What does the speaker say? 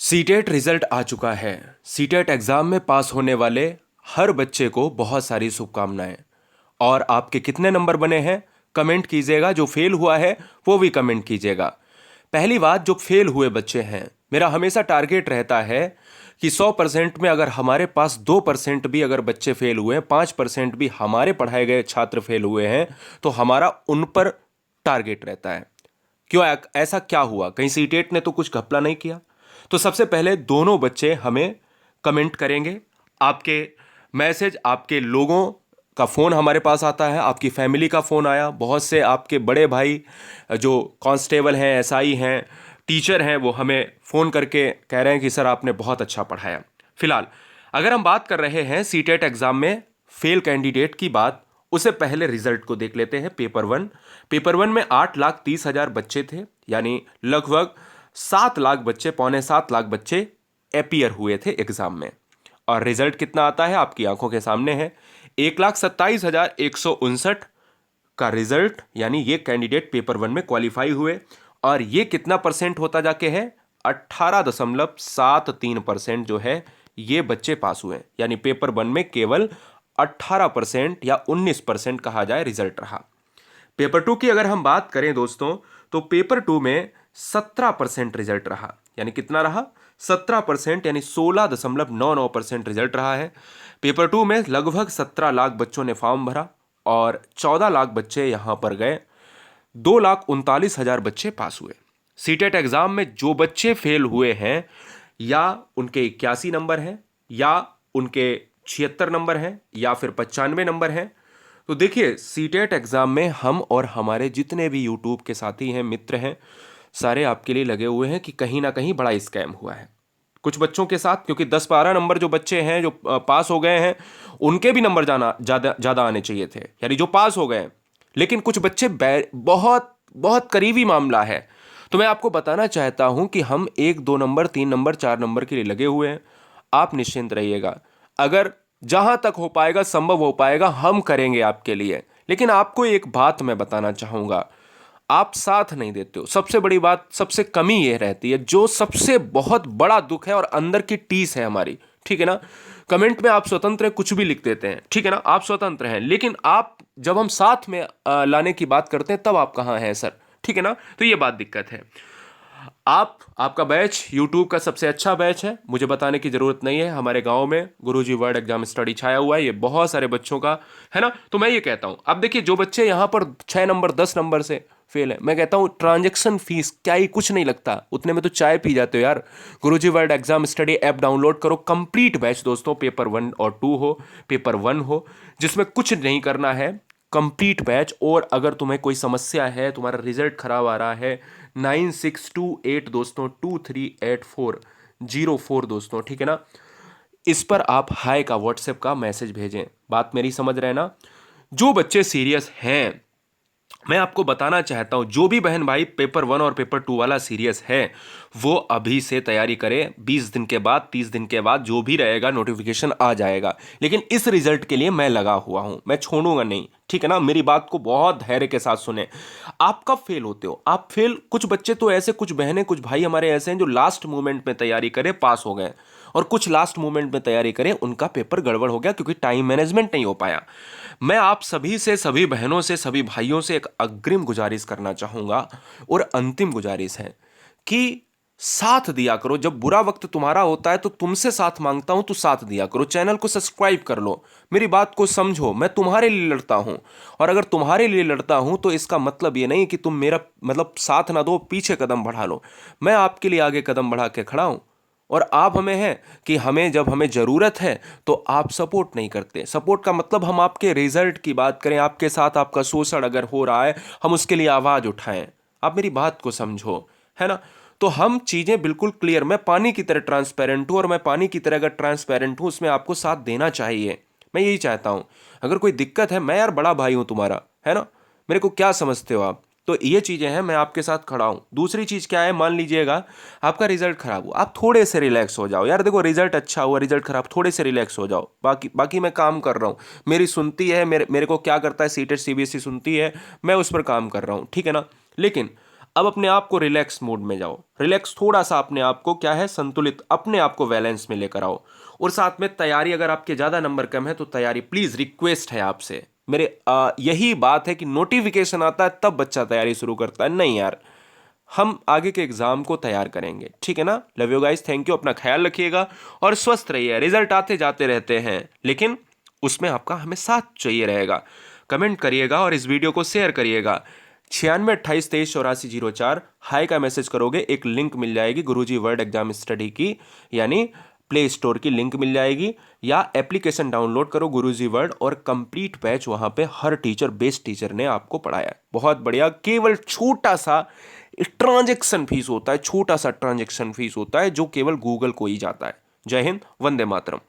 CTET result आ चुका है। CTET exam में पास होने वाले हर बच्चे को बहुत सारी शुभकामनाएं। और आपके कितने नंबर बने हैं कमेंट कीजिएगा। जो फेल हुआ है वो भी कमेंट कीजिएगा। पहली बात, जो फेल हुए बच्चे हैं, मेरा हमेशा टारगेट रहता है कि 100% में अगर हमारे पास 2% भी अगर बच्चे फेल हुए हैं, 5% भी हमारे पढ़ाए गए छात्र फेल हुए हैं, तो हमारा उन पर टारगेट रहता है। क्यों ऐसा क्या हुआ? कहीं सीटेट ने तो कुछ घपला नहीं किया? तो सबसे पहले दोनों बच्चे हमें कमेंट करेंगे। आपके मैसेज, आपके लोगों का फ़ोन हमारे पास आता है, आपकी फैमिली का फ़ोन आया, बहुत से आपके बड़े भाई जो कांस्टेबल हैं, एसआई हैं, टीचर हैं, वो हमें फ़ोन करके कह रहे हैं कि सर आपने बहुत अच्छा पढ़ाया। फिलहाल अगर हम बात कर रहे हैं सीटेट एग्ज़ाम में फेल कैंडिडेट की बात, उससे पहले रिजल्ट को देख लेते हैं। पेपर वन में 8,30,000 बच्चे थे, यानी लगभग 7 लाख बच्चे, 6.25 लाख बच्चे अपीयर हुए थे एग्जाम में। और रिजल्ट कितना आता है आपकी आंखों के सामने है, 1,27,159 का रिजल्ट। यानी ये कैंडिडेट पेपर वन में क्वालिफाई हुए। और ये कितना परसेंट होता जाके है? 18.73% जो है ये बच्चे पास हुए। यानी पेपर वन में केवल 18% या 19% कहा जाए रिजल्ट रहा। पेपर टू की अगर हम बात करें दोस्तों, तो पेपर टू में 17% रिजल्ट रहा। यानी कितना रहा? 17%, यानी 16.99% रिजल्ट रहा है। पेपर टू में लगभग 17 लाख बच्चों ने फॉर्म भरा और 14 लाख बच्चे यहां पर गए। 2,39,000 बच्चे पास हुए। सीटेट एग्जाम में जो बच्चे फेल हुए हैं, या उनके 81 नंबर हैं, या उनके 76 नंबर हैं, या फिर 95 नंबर हैं, तो देखिए सीटेट एग्जाम में हम और हमारे जितने भी यूट्यूब के साथी हैं, मित्र हैं, सारे आपके लिए लगे हुए हैं कि कहीं ना कहीं बड़ा स्कैम हुआ है कुछ बच्चों के साथ। क्योंकि 10-12 नंबर जो बच्चे हैं जो पास हो गए हैं, उनके भी नंबर जाना ज़्यादा ज़्यादा आने चाहिए थे, यानी जो पास हो गए। लेकिन कुछ बच्चे बहुत बहुत करीबी मामला है। तो मैं आपको बताना चाहता हूं कि हम 1-2 नंबर, 3 नंबर, 4 नंबर के लिए लगे हुए हैं। आप निश्चिंत रहिएगा। अगर जहां तक हो पाएगा, संभव हो पाएगा, हम करेंगे आपके लिए। लेकिन आपको एक बात मैं बताना चाहूंगा, आप साथ नहीं देते हो। सबसे बड़ी बात, सबसे कमी यह रहती है, जो सबसे बहुत बड़ा दुख है और अंदर की टीस है हमारी, ठीक है ना। कमेंट में आप स्वतंत्र हैं, कुछ भी लिख देते हैं, ठीक है ना, आप स्वतंत्र हैं। लेकिन आप जब हम साथ में लाने की बात करते हैं, तब आप कहाँ हैं सर? ठीक है ना। तो ये बात दिक्कत है। आपका बैच यूट्यूब का सबसे अच्छा बैच है, मुझे बताने की जरूरत नहीं है। हमारे गांव में गुरुजी वर्ड एग्जाम स्टडी छाया हुआ है, ये बहुत सारे बच्चों का है ना। तो मैं ये कहता हूं, अब देखिए जो बच्चे यहां पर 6 नंबर 10 नंबर से फेल है, मैं कहता हूं ट्रांजैक्शन फीस क्या ही कुछ नहीं लगता, उतने में तो चाय पी जाते हो यार। Guruji world exam study app download करो। कंप्लीट बैच दोस्तों, पेपर 1 और 2 हो, पेपर 1 हो, जिसमें कुछ नहीं करना है। Complete batch. और अगर तुम्हें कोई समस्या है, तुम्हारा रिजल्ट खराब आ रहा है, 9628 दोस्तों 238404 दोस्तों, ठीक है ना। इस पर आप हाय का व्हाट्सएप का मैसेज भेजें। बात मेरी समझ रहे ना। जो बच्चे सीरियस हैं, मैं आपको बताना चाहता हूं, जो भी बहन भाई पेपर 1 और पेपर 2 वाला सीरियस है, वो अभी से तैयारी करें। 20 दिन के बाद, 30 दिन के बाद जो भी रहेगा नोटिफिकेशन आ जाएगा। लेकिन इस रिजल्ट के लिए मैं लगा हुआ हूं, मैं छोड़ूंगा नहीं, ठीक है ना। मेरी बात को बहुत धैर्य के साथ सुने। आप कब फेल होते हो? आप फेल, कुछ बच्चे तो ऐसे, कुछ बहनें, कुछ भाई हमारे ऐसे हैं जो लास्ट मोमेंट में तैयारी करे, पास हो गए। और कुछ लास्ट मोमेंट में तैयारी करें, उनका पेपर गड़बड़ हो गया क्योंकि टाइम मैनेजमेंट नहीं हो पाया। मैं आप सभी से, सभी बहनों से, सभी भाइयों से एक अग्रिम गुजारिश करना चाहूंगा, और अंतिम गुजारिश है कि साथ दिया करो। जब बुरा वक्त तुम्हारा होता है तो तुमसे साथ मांगता हूं, तो साथ दिया करो। चैनल को सब्सक्राइब कर लो, मेरी बात को समझो। मैं तुम्हारे लिए लड़ता हूं, और अगर तुम्हारे लिए लड़ता हूं तो इसका मतलब ये नहीं कि तुम मेरा मतलब साथ ना दो, पीछे कदम बढ़ा लो। मैं आपके लिए आगे कदम बढ़ा के खड़ा हूं। और आप हमें हैं कि हमें जब हमें ज़रूरत है तो आप सपोर्ट नहीं करते। सपोर्ट का मतलब, हम आपके रिजल्ट की बात करें, आपके साथ आपका शोषण अगर हो रहा है, हम उसके लिए आवाज़ उठाएं। आप मेरी बात को समझो, है ना। तो हम चीज़ें बिल्कुल क्लियर, मैं पानी की तरह ट्रांसपेरेंट हूँ, और मैं पानी की तरह अगर ट्रांसपेरेंट हूँ, उसमें आपको साथ देना चाहिए। मैं यही चाहता हूँ। अगर कोई दिक्कत है, मैं यार बड़ा भाई हूँ तुम्हारा, है ना। मेरे को क्या समझते हो आप? तो ये चीज़ें हैं, मैं आपके साथ खड़ा हूँ। दूसरी चीज़ क्या है, मान लीजिएगा आपका रिजल्ट खराब हुआ, आप थोड़े से रिलैक्स हो जाओ। यार देखो, रिजल्ट अच्छा हुआ, रिजल्ट खराब, थोड़े से रिलैक्स हो जाओ। बाकी बाकी मैं काम कर रहा हूँ, मेरी सुनती है, मेरे को क्या करता है, सीटेट सीबीएसई सुनती है, मैं उस पर काम कर रहा हूँ, ठीक है ना। लेकिन अब अपने आप को रिलैक्स मूड में जाओ, रिलैक्स थोड़ा सा अपने आप को क्या है संतुलित, अपने आप को बैलेंस में लेकर आओ। और साथ में तैयारी, अगर आपके ज़्यादा नंबर कम है तो तैयारी प्लीज़, रिक्वेस्ट है आपसे मेरे, यही बात है कि नोटिफिकेशन आता है तब बच्चा तैयारी शुरू करता है, नहीं यार, हम आगे के एग्जाम को तैयार करेंगे, ठीक है ना। Love you guys, thank you, अपना ख्याल रखिएगा और स्वस्थ रहिए। रिजल्ट आते जाते रहते हैं लेकिन उसमें आपका हमें साथ चाहिए रहेगा। कमेंट करिएगा और इस वीडियो को शेयर करिएगा। 9628238404 हाई का मैसेज करोगे, एक लिंक मिल जाएगी गुरुजी वर्ड एग्जाम स्टडी की, यानी प्ले स्टोर की लिंक मिल जाएगी, या एप्लीकेशन डाउनलोड करो गुरुजी वर्ड और कंप्लीट बैच, वहां पे हर टीचर, बेस्ट टीचर ने आपको पढ़ाया है, बहुत बढ़िया। केवल छोटा सा ट्रांजैक्शन फीस होता है, छोटा सा ट्रांजैक्शन फीस होता है जो केवल गूगल को ही जाता है। जय हिंद, वंदे मातरम।